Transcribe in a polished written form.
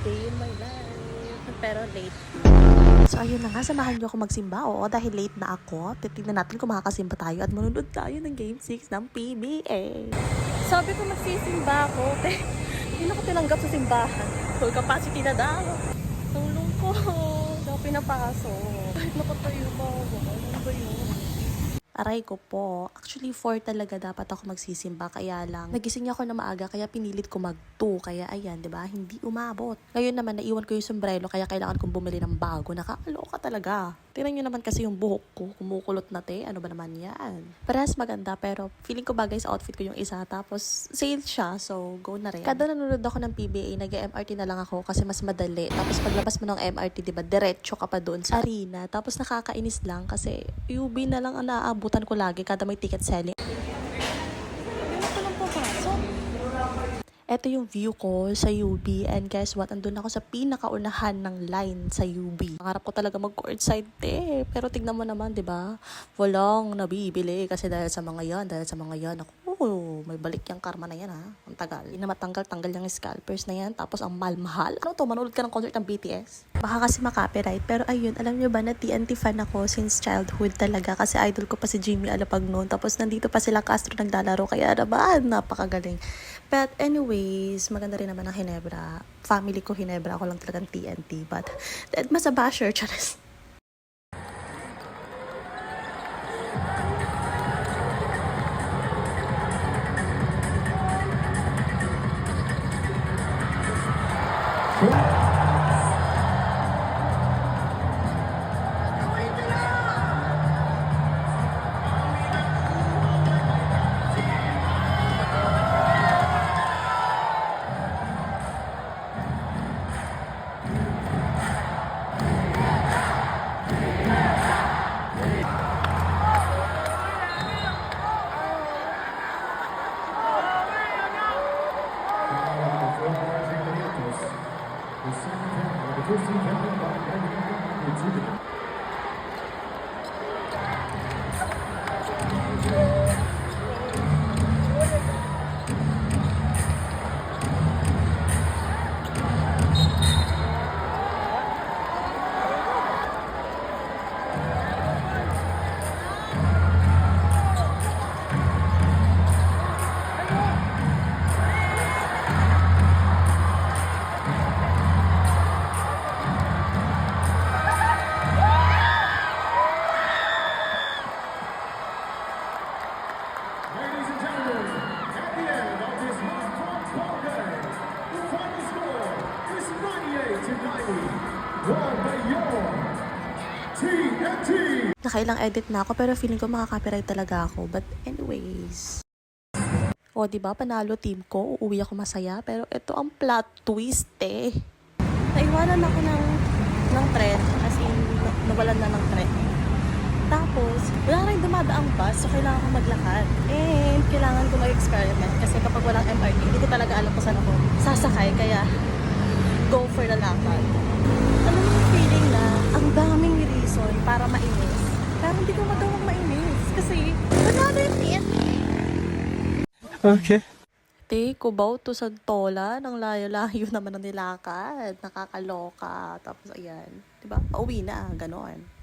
day in my life. Pero late. So ayun na nga, samahan niyo ako magsimba. Oo, dahil late na ako. Titignan natin kung makakasimba tayo at manunod tayo ng Game 6 ng PBA. Sabi ko magsisimba ako. Hindi ako tinanggap sa simbahan. Full capacity na daw. Tulong ko. Hindi ako pinapasok. Kahit nakatayo pa ako. Ano ba yun? Aray ko po. Actually, 4 talaga dapat ako magsisimba. Kaya lang, nagising ako na maaga. Kaya pinilit ko mag-2. Kaya ayan, di ba? Hindi umabot. Ngayon naman, naiwan ko yung sombrero. Kaya kailangan kong bumili ng bago. Nakakaloka talaga. Tingnan nyo naman kasi yung buhok ko. Kumukulot na te. Ano ba naman yan? Parehas maganda. Pero feeling ko bagay sa outfit ko yung isa. Tapos, sale siya. So, go na rin. Kada nanonood ako ng PBA, nag-MRT na lang ako. Kasi mas madali. Tapos, paglabas mo ng MRT, di ba? Diretso ka pa doon sa arena. Tapos, nakakainis lang. Kasi, UB na lang ang naaabutan ko lagi kada may ticket selling. Ito yung view ko sa UB and guess what? Andun ako sa pinakaunahan ng line sa UB. Pangarap ko talaga mag-courtside pero tignan mo naman, 'di ba? Walang nabibili kasi dahil sa mga 'yan, ako, may balik yung karma na yan ha. Ang tagal. Hindi na matanggal yung scalpers na yan. Tapos ang mahal. Ano to? Manood ka ng concert ng BTS? Baka kasi makapiright. Pero ayun, alam nyo ba na TNT fan ako since childhood talaga. Kasi idol ko pa si Jimmy Alapag noon. Tapos nandito pa sila Castro naglalaro. Kaya naman, napakagaling. But anyways, maganda rin naman ang Hinebra. Family ko Hinebra. Ako lang talagang TNT. But, mas a basher. Charis. Nakailang edit na ako pero feeling ko makaka-copyright talaga ako. But anyways. O diba, panalo team ko. Uuwi ako masaya. Pero ito ang plot twist Naiwanan ako ng tren. As in, nawalan na ng tren. Tapos, wala rin dumadaang bus. So, kailangan ko maglakad. And, kailangan ko mag-experiment. Kasi kapag walang MRT, hindi ko talaga alam kung saan ako sasakay. Kaya, go for the lakad. Alam mo yung feeling na ang daming reason para mainis. Pero hindi ko magawang mainis. Kasi, panalo yung TNT. Okay. Kubaw to sa tola. Nang layo-layo naman ang nilakad. Nakakaloka. Tapos, ayan. Diba? Pauwi na. Ganon.